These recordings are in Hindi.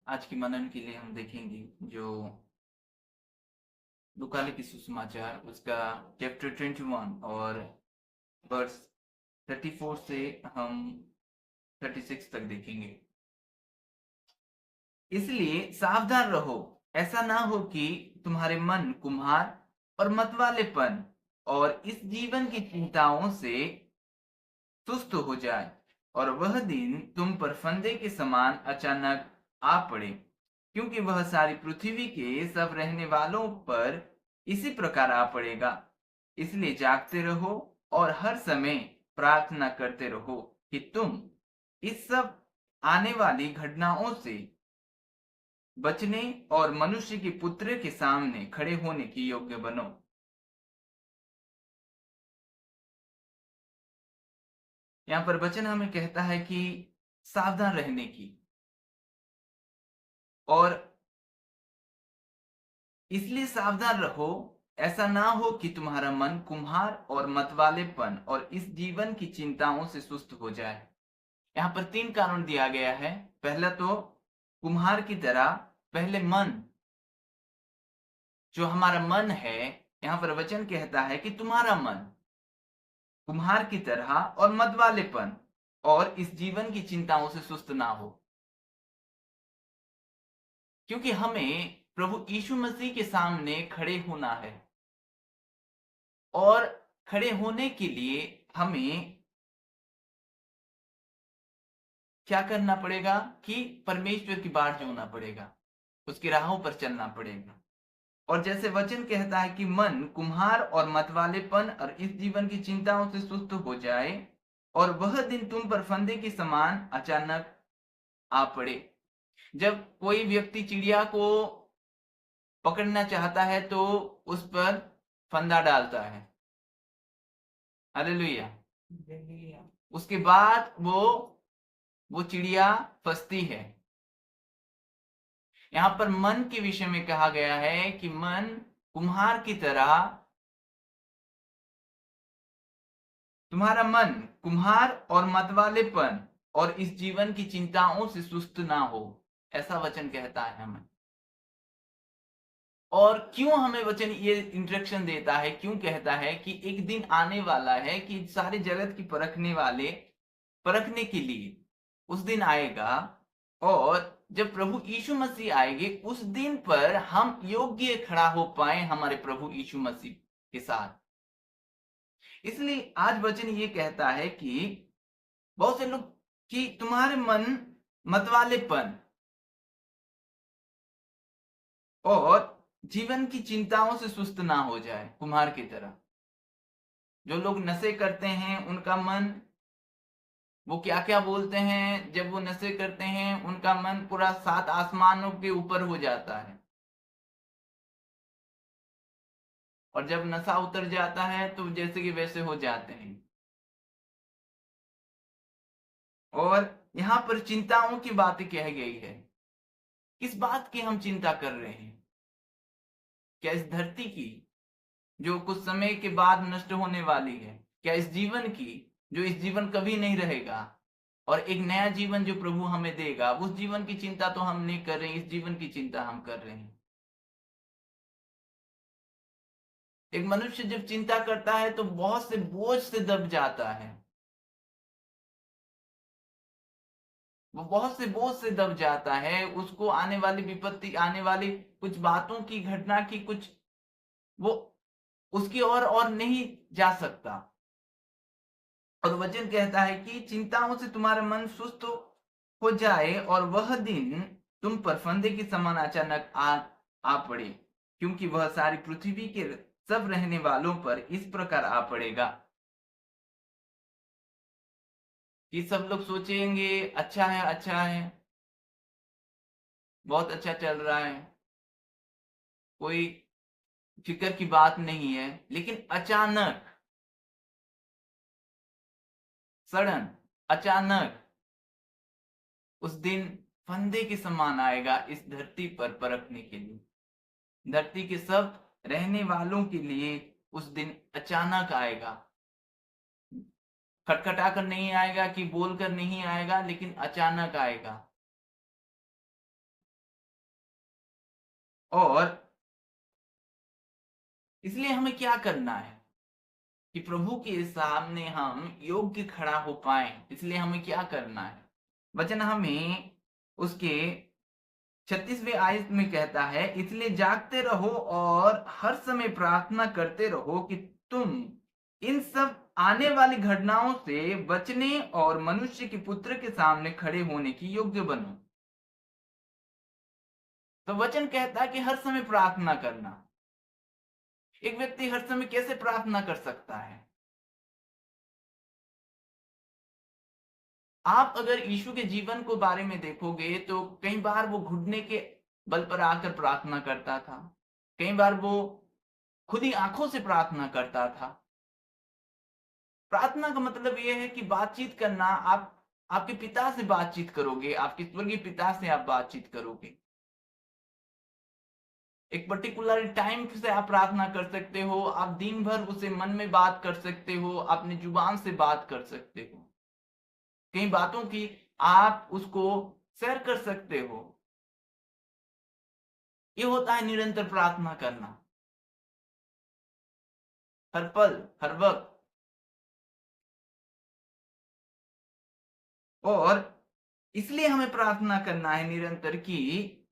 आज की मनन के लिए हम देखेंगे जो लूका लिखित सुसमाचार उसका चैप्टर 21 और वर्स 34 से हम 36 तक देखेंगे। इसलिए सावधान रहो, ऐसा ना हो कि तुम्हारे मन कुम्हार और मतवालेपन और इस जीवन की चिंताओं से सुस्त हो जाए और वह दिन तुम पर फंदे के समान अचानक आ पड़े, क्योंकि वह सारी पृथ्वी के सब रहने वालों पर इसी प्रकार आ पड़ेगा। इसलिए जागते रहो और हर समय प्रार्थना करते रहो कि तुम इस सब आने वाली घटनाओं से बचने और मनुष्य के पुत्र के सामने खड़े होने के योग्य बनो। यहाँ पर वचन हमें कहता है कि सावधान रहने की, और इसलिए सावधान रहो, ऐसा ना हो कि तुम्हारा मन कुम्हार और मतवालेपन और इस जीवन की चिंताओं से सुस्त हो जाए। यहाँ पर 3 कारण दिया गया है। पहला तो कुम्हार की तरह पहले मन, जो हमारा मन है, यहाँ पर वचन कहता है कि तुम्हारा मन कुम्हार की तरह और मतवालेपन और इस जीवन की चिंताओं से सुस्त ना हो, क्योंकि हमें प्रभु यीशु मसीह के सामने खड़े होना है। और खड़े होने के लिए हमें क्या करना पड़ेगा कि परमेश्वर की बाट जोना पड़ेगा, उसकी राहों पर चलना पड़ेगा। और जैसे वचन कहता है कि मन कुम्हार और मतवालेपन और इस जीवन की चिंताओं से सुस्त हो जाए और वह दिन तुम पर फंदे के समान अचानक आ पड़े। जब कोई व्यक्ति चिड़िया को पकड़ना चाहता है तो उस पर फंदा डालता है। हालेलुया। उसके बाद वो चिड़िया फंसती है। यहां पर मन के विषय में कहा गया है कि मन कुम्हार की तरह, तुम्हारा मन कुम्हार और मतवालेपन और इस जीवन की चिंताओं से सुस्त ना हो, ऐसा वचन कहता है हमें। और क्यों हमें वचन ये इंस्ट्रक्शन देता है, क्यों कहता है कि एक दिन आने वाला है कि सारे जगत की परखने के लिए उस दिन आएगा, और जब प्रभु यीशु मसीह आएंगे उस दिन पर हम योग्य खड़ा हो पाए हमारे प्रभु यीशु मसीह के साथ। इसलिए आज वचन ये कहता है कि बहुत से लोग कि तुम्हारे मन मतवालेपन और जीवन की चिंताओं से सुस्त ना हो जाए कुम्हार की तरह। जो लोग नशे करते हैं उनका मन, वो क्या क्या बोलते हैं, जब वो नशे करते हैं उनका मन पूरा 7 आसमानों के ऊपर हो जाता है, और जब नशा उतर जाता है तो जैसे कि वैसे हो जाते हैं। और यहाँ पर चिंताओं की बात कह गई है। किस बात की हम चिंता कर रहे हैं? क्या इस धरती की, जो कुछ समय के बाद नष्ट होने वाली है? क्या इस जीवन की, जो इस जीवन कभी नहीं रहेगा, और एक नया जीवन जो प्रभु हमें देगा, उस जीवन की चिंता तो हम नहीं कर रहे हैं, इस जीवन की चिंता हम कर रहे हैं। एक मनुष्य जब चिंता करता है तो बहुत से बोझ से दब जाता है, वो बहुत से बोझ से दब जाता है। उसको आने वाली विपत्ति, आने वाली कुछ बातों की, घटना की कुछ, वो उसकी और नहीं जा सकता। और वचन कहता है कि चिंताओं से तुम्हारा मन सुस्त हो जाए और वह दिन तुम पर फंदे के समान अचानक आ पड़े, क्योंकि वह सारी पृथ्वी के सब रहने वालों पर इस प्रकार आ पड़ेगा कि सब लोग सोचेंगे अच्छा है, अच्छा है, बहुत अच्छा चल रहा है, कोई फिक्र की बात नहीं है। लेकिन अचानक, सडन, अचानक उस दिन फंदे के समान आएगा इस धरती पर परखने के लिए, धरती के सब रहने वालों के लिए। उस दिन अचानक आएगा, खटखटा कर नहीं आएगा, कि बोल कर नहीं आएगा, लेकिन अचानक आएगा। और इसलिए हमें क्या करना है कि प्रभु के सामने हम योग्य खड़ा हो पाए। इसलिए हमें क्या करना है? वचन हमें उसके 36वें आयत में कहता है, इसलिए जागते रहो और हर समय प्रार्थना करते रहो कि तुम इन सब आने वाली घटनाओं से बचने और मनुष्य के पुत्र के सामने खड़े होने की योग्य बनो। तो वचन कहता है कि हर समय प्रार्थना करना। एक व्यक्ति हर समय कैसे प्रार्थना कर सकता है? आप अगर यीशु के जीवन को बारे में देखोगे तो कई बार वो घुटने के बल पर आकर प्रार्थना करता था। कई बार वो खुली आंखों से प्रार्थना करता था। प्रार्थना का मतलब यह है कि बातचीत करना। आप आपके पिता से बातचीत करोगे, आपके स्वर्गीय पिता से आप बातचीत करोगे। एक पर्टिकुलर टाइम से आप प्रार्थना कर सकते हो। आप दिन भर उसे मन में बात कर सकते हो, अपनी जुबान से बात कर सकते हो, कई बातों की आप उसको शेयर कर सकते हो। ये होता है निरंतर प्रार्थना करना, हर पल हर वक्त। और इसलिए हमें प्रार्थना करना है निरंतर कि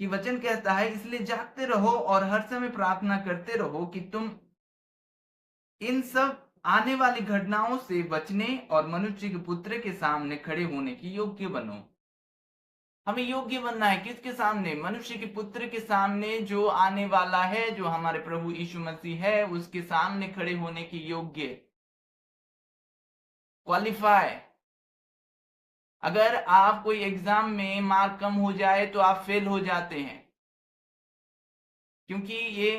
वचन कहता है, इसलिए जागते रहो और हर समय प्रार्थना करते रहो कि तुम इन सब आने वाली घटनाओं से बचने और मनुष्य के पुत्र के सामने खड़े होने की योग्य बनो। हमें योग्य बनना है किसके सामने? मनुष्य के पुत्र के सामने, जो आने वाला है, जो हमारे प्रभु यीशु मसीह है, उसके सामने खड़े होने की योग्य, क्वालिफाई। अगर आप कोई एग्जाम में मार्क कम हो जाए तो आप फेल हो जाते हैं, क्योंकि ये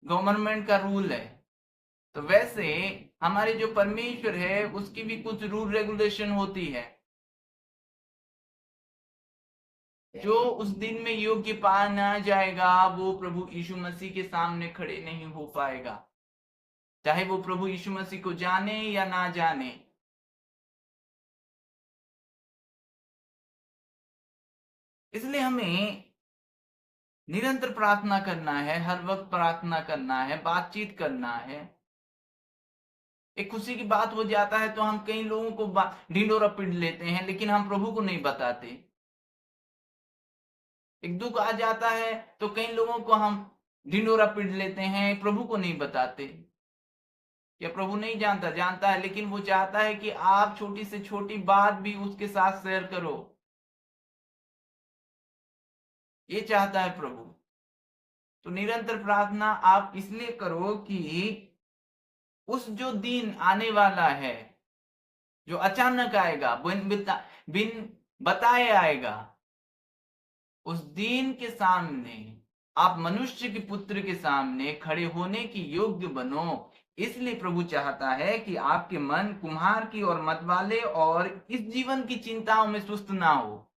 गवर्नमेंट का रूल है। तो वैसे हमारे जो परमेश्वर है उसकी भी कुछ रूल रेगुलेशन होती है। जो उस दिन में योग्य पाना जाएगा वो प्रभु यीशु मसीह के सामने खड़े नहीं हो पाएगा, चाहे वो प्रभु यीशु मसीह को जाने या ना जाने। इसलिए हमें निरंतर प्रार्थना करना है, हर वक्त प्रार्थना करना है, बातचीत करना है। एक खुशी की बात हो जाता है तो हम कई लोगों को ढिंढोरा पीट लेते हैं, लेकिन हम प्रभु को नहीं बताते। एक दुख आ जाता है तो कई लोगों को हम ढिंढोरा पीट लेते हैं, प्रभु को नहीं बताते। या प्रभु नहीं जानता? जानता है, लेकिन वो चाहता है कि आप छोटी से छोटी बात भी उसके साथ शेयर करो। ये चाहता है प्रभु। तो निरंतर प्रार्थना आप इसलिए करो कि उस जो दिन आने वाला है, जो अचानक आएगा, बिन बताए आएगा, उस दिन के सामने आप मनुष्य के पुत्र के सामने खड़े होने की योग्य बनो। इसलिए प्रभु चाहता है कि आपके मन कुम्हार की और मतवाले और इस जीवन की चिंताओं में सुस्त ना हो।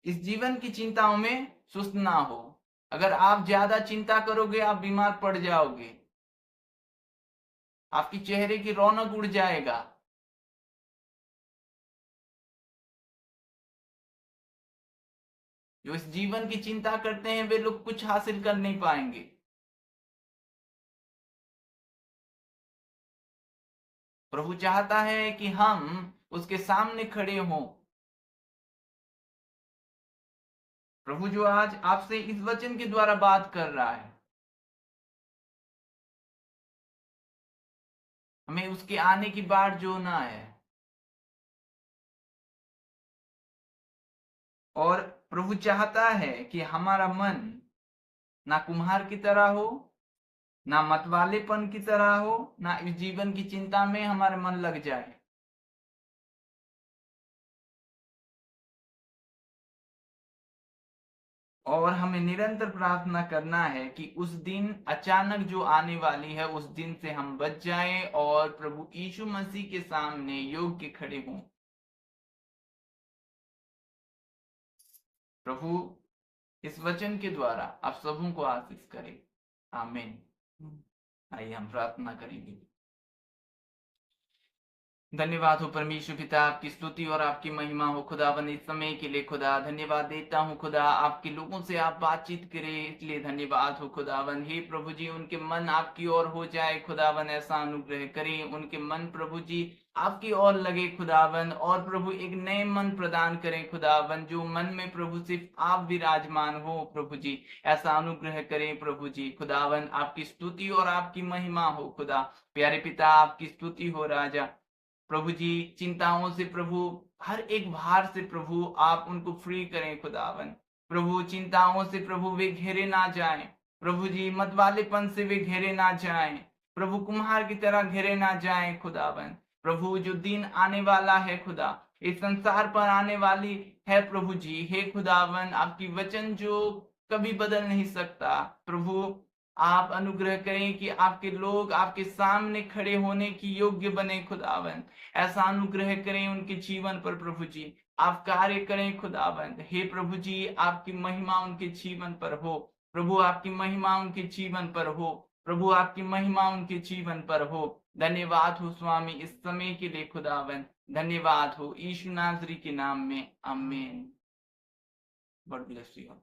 इस जीवन की चिंताओं में सुस्त ना हो। अगर आप ज्यादा चिंता करोगे आप बीमार पड़ जाओगे, आपकी चेहरे की रौनक उड़ जाएगा। जो इस जीवन की चिंता करते हैं वे लोग कुछ हासिल कर नहीं पाएंगे। प्रभु चाहता है कि हम उसके सामने खड़े हों। प्रभु जो आज आपसे इस वचन के द्वारा बात कर रहा है, हमें उसके आने की बाट जोना है। और प्रभु चाहता है कि हमारा मन ना कुम्हार की तरह हो, ना मतवालेपन की तरह हो, ना इस जीवन की चिंता में हमारा मन लग जाए। और हमें निरंतर प्रार्थना करना है कि उस दिन अचानक जो आने वाली है उस दिन से हम बच जाएं और प्रभु यीशु मसीह के सामने योग्य खड़े हों। प्रभु इस वचन के द्वारा आप सबों को आशीष करे। आमीन। आइए हम प्रार्थना करेंगे। धन्यवाद हो परमेश्वर पिता, आपकी स्तुति और आपकी महिमा हो खुदावन इस समय के लिए खुदा। धन्यवाद देता हूँ खुदा, आपके लोगों से आप बातचीत करें इसलिए धन्यवाद हो खुदावन। हे प्रभु जी, उनके मन आपकी ओर हो जाए खुदावन, ऐसा अनुग्रह करें। उनके मन प्रभु जी आपकी ओर लगे खुदावन, और प्रभु एक नए मन प्रदान करें खुदावन, जो मन में प्रभु सिर्फ आप विराजमान हो प्रभु जी, ऐसा अनुग्रह करें प्रभु जी खुदावन। आपकी स्तुति और आपकी महिमा हो खुदा। प्यारे पिता, आपकी स्तुति हो राजा। प्रभु जी, चिंताओं से प्रभु, हर एक भार से प्रभु आप उनको फ्री करें खुदावन। प्रभु, चिंताओं से प्रभु वे घेरे ना जाएं। प्रभु जी, मतवालेपन से वे घेरे ना जाएं। प्रभु, कुम्हार की तरह घेरे ना जाएं खुदावन। प्रभु, जो दिन आने वाला है खुदा, इस संसार पर आने वाली है प्रभु जी, हे खुदावन, आपकी वचन जो कभी बदल नहीं सकता प्रभु, आप अनुग्रह करें कि आपके लोग आपके सामने खड़े होने की योग्य बने खुदावन। ऐसा अनुग्रह करें उनके जीवन पर प्रभु जी, आप कार्य करें खुदावन। हे प्रभु जी, आपकी महिमा उनके जीवन पर हो प्रभु, आपकी महिमा उनके जीवन पर हो प्रभु, आपकी महिमा उनके जीवन पर हो। धन्यवाद हो स्वामी इस समय के लिए खुदावन। धन्यवाद हो यीशु नासरी के नाम में, आमीन। God bless you.